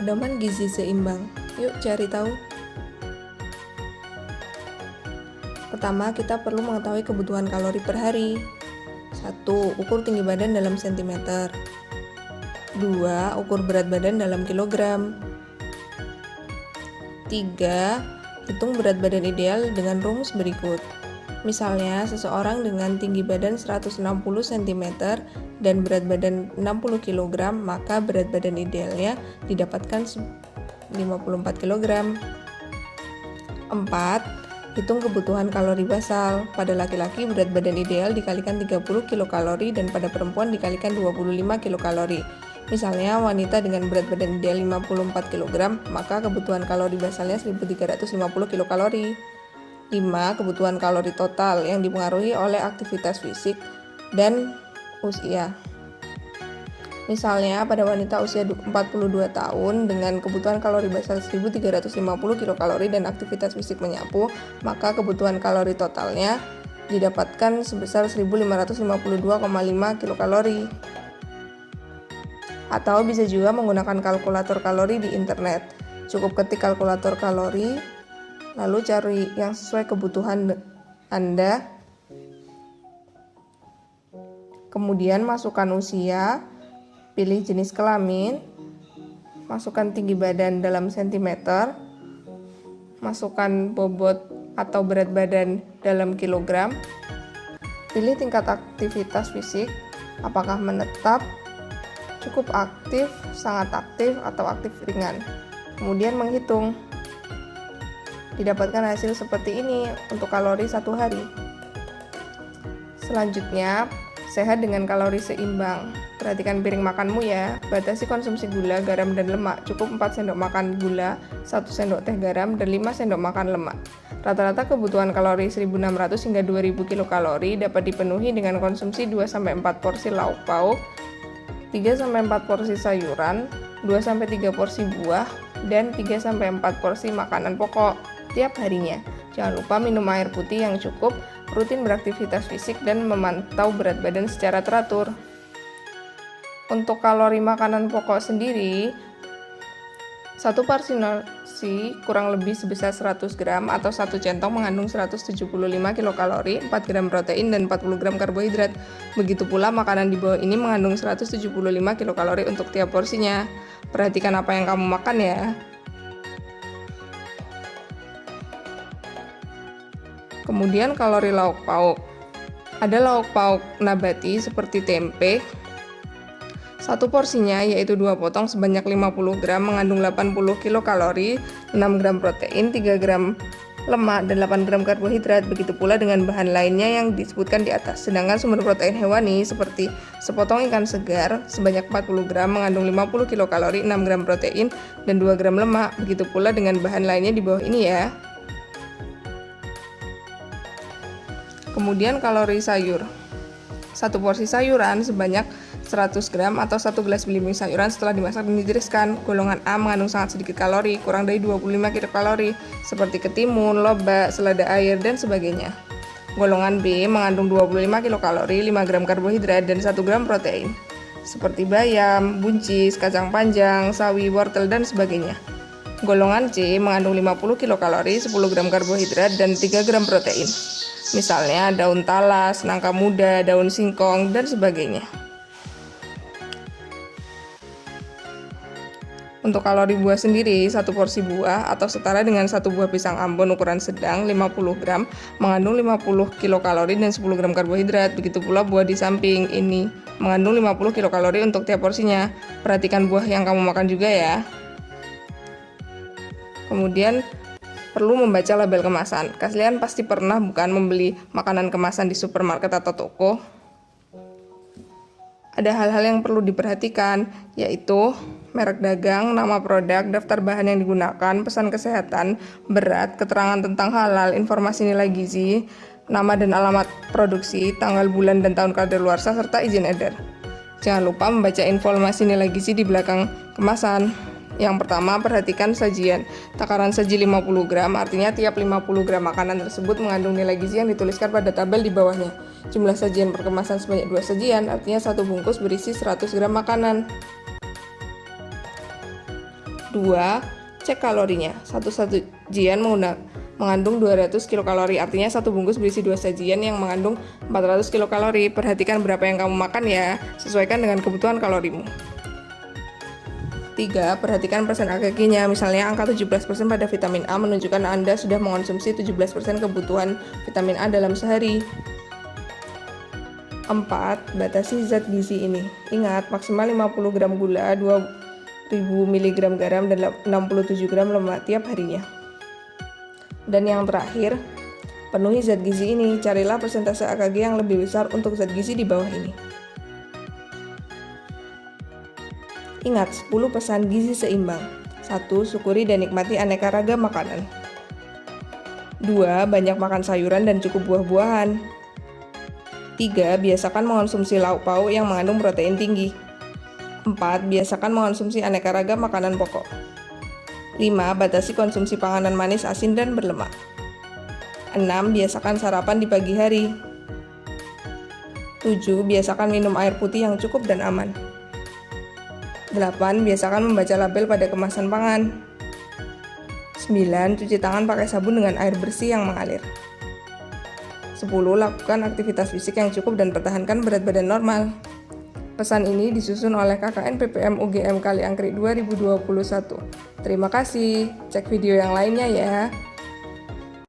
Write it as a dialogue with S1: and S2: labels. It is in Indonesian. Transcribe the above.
S1: Pedoman gizi seimbang. Yuk cari tahu. Pertama, kita perlu mengetahui kebutuhan kalori per hari. 1. Ukur tinggi badan dalam sentimeter. 2. Ukur berat badan dalam kilogram. 3. Hitung berat badan ideal dengan rumus berikut. Misalnya, seseorang dengan tinggi badan 160 cm dan berat badan 60 kg, maka berat badan idealnya didapatkan 54 kg. 4. Hitung kebutuhan kalori basal. Pada laki-laki, berat badan ideal dikalikan 30 kilokalori dan pada perempuan dikalikan 25 kilokalori. Misalnya, wanita dengan berat badan ideal 54 kg, maka kebutuhan kalori basalnya 1350 kilokalori. 5. Kebutuhan kalori total yang dipengaruhi oleh aktivitas fisik dan usia. Misalnya, pada wanita usia 42 tahun dengan kebutuhan kalori basal 1350 kilokalori dan aktivitas fisik menyapu, maka kebutuhan kalori totalnya didapatkan sebesar 1552,5 kilokalori. Atau bisa juga menggunakan kalkulator kalori di internet. Cukup ketik kalkulator kalori, lalu cari yang sesuai kebutuhan Anda. Kemudian masukkan usia, pilih jenis kelamin, masukkan tinggi badan dalam sentimeter, masukkan bobot atau berat badan dalam kilogram, pilih tingkat aktivitas fisik, apakah menetap, cukup aktif, sangat aktif, atau aktif ringan. Kemudian menghitung. Didapatkan hasil seperti ini untuk kalori satu hari. Selanjutnya, sehat dengan kalori seimbang. Perhatikan piring makanmu ya. Batasi konsumsi gula, garam, dan lemak. Cukup 4 sendok makan gula, 1 sendok teh garam, dan 5 sendok makan lemak. Rata-rata kebutuhan kalori 1.600 hingga 2.000 kilokalori dapat dipenuhi dengan konsumsi 2-4 porsi lauk pauk, 3-4 porsi sayuran, 2-3 porsi buah, dan 3-4 porsi makanan pokok tiap harinya. Jangan lupa minum air putih yang cukup, rutin beraktivitas fisik, dan memantau berat badan secara teratur. Untuk kalori makanan pokok sendiri, satu porsi nasi kurang lebih sebesar 100 gram atau satu centong mengandung 175 kilokalori, 4 gram protein, dan 40 gram karbohidrat. Begitu pula makanan di bawah ini mengandung 175 kilokalori untuk tiap porsinya. Perhatikan apa yang kamu makan ya. Kemudian kalori lauk pauk. Ada lauk pauk nabati seperti tempe. Satu porsinya yaitu 2 potong sebanyak 50 gram mengandung 80 kilokalori, 6 gram protein, 3 gram lemak, dan 8 gram karbohidrat. Begitu pula dengan bahan lainnya yang disebutkan di atas. Sedangkan sumber protein hewani seperti sepotong ikan segar sebanyak 40 gram mengandung 50 kilokalori, 6 gram protein, dan 2 gram lemak. Begitu pula dengan bahan lainnya di bawah ini ya. Kemudian kalori sayur. Satu porsi sayuran sebanyak 100 gram atau 1 gelas belimbing sayuran setelah dimasak dan ditiriskan. Golongan A mengandung sangat sedikit kalori, kurang dari 25 kilokalori, seperti ketimun, lobak, selada air, dan sebagainya. Golongan B mengandung 25 kilokalori, 5 gram karbohidrat, dan 1 gram protein, seperti bayam, buncis, kacang panjang, sawi, wortel, dan sebagainya. Golongan C mengandung 50 kilokalori, 10 gram karbohidrat, dan 3 gram protein. Misalnya daun talas, nangka muda, daun singkong, dan sebagainya. Untuk kalori buah sendiri, satu porsi buah atau setara dengan satu buah pisang Ambon ukuran sedang 50 gram mengandung 50 kilokalori dan 10 gram karbohidrat. Begitu pula buah di samping ini mengandung 50 kilokalori untuk tiap porsinya. Perhatikan buah yang kamu makan juga ya. Kemudian perlu membaca label kemasan. Kalian pasti pernah bukan membeli makanan kemasan di supermarket atau toko? Ada hal-hal yang perlu diperhatikan, yaitu merek dagang, nama produk, daftar bahan yang digunakan, pesan kesehatan, berat, keterangan tentang halal, informasi nilai gizi, nama dan alamat produksi, tanggal bulan dan tahun kadaluarsa, serta izin edar. Jangan lupa membaca informasi nilai gizi di belakang kemasan. Yang pertama, perhatikan sajian. Takaran saji 50 gram, artinya tiap 50 gram makanan tersebut mengandung nilai gizi yang dituliskan pada tabel di bawahnya. Jumlah sajian per kemasan sebanyak 2 sajian, artinya satu bungkus berisi 100 gram makanan. 2. Cek kalorinya. Satu sajian mengandung 200 kilokalori, artinya satu bungkus berisi 2 sajian yang mengandung 400 kilokalori. Perhatikan berapa yang kamu makan ya, sesuaikan dengan kebutuhan kalorimu. 3. Perhatikan persen AKG-nya, misalnya angka 17% pada vitamin A menunjukkan Anda sudah mengonsumsi 17% kebutuhan vitamin A dalam sehari. 4. Batasi zat gizi ini. Ingat, maksimal 50 gram gula, 2000 mg garam, dan 67 gram lemak tiap harinya. Dan yang terakhir, penuhi zat gizi ini. Carilah persentase AKG yang lebih besar untuk zat gizi di bawah ini. Ingat, 10 pesan gizi seimbang. 1. Syukuri dan nikmati aneka ragam makanan. 2. Banyak makan sayuran dan cukup buah-buahan. 3. Biasakan mengonsumsi lauk pauk yang mengandung protein tinggi. 4. Biasakan mengonsumsi aneka ragam makanan pokok. 5. Batasi konsumsi panganan manis, asin, dan berlemak. 6. Biasakan sarapan di pagi hari. 7. Biasakan minum air putih yang cukup dan aman. 8. Biasakan membaca label pada kemasan pangan. 9. Cuci tangan pakai sabun dengan air bersih yang mengalir. 10. Lakukan aktivitas fisik yang cukup dan pertahankan berat badan normal. Pesan ini disusun oleh KKN PPM UGM Kaliangkrik 2021. Terima kasih. Cek video yang lainnya ya.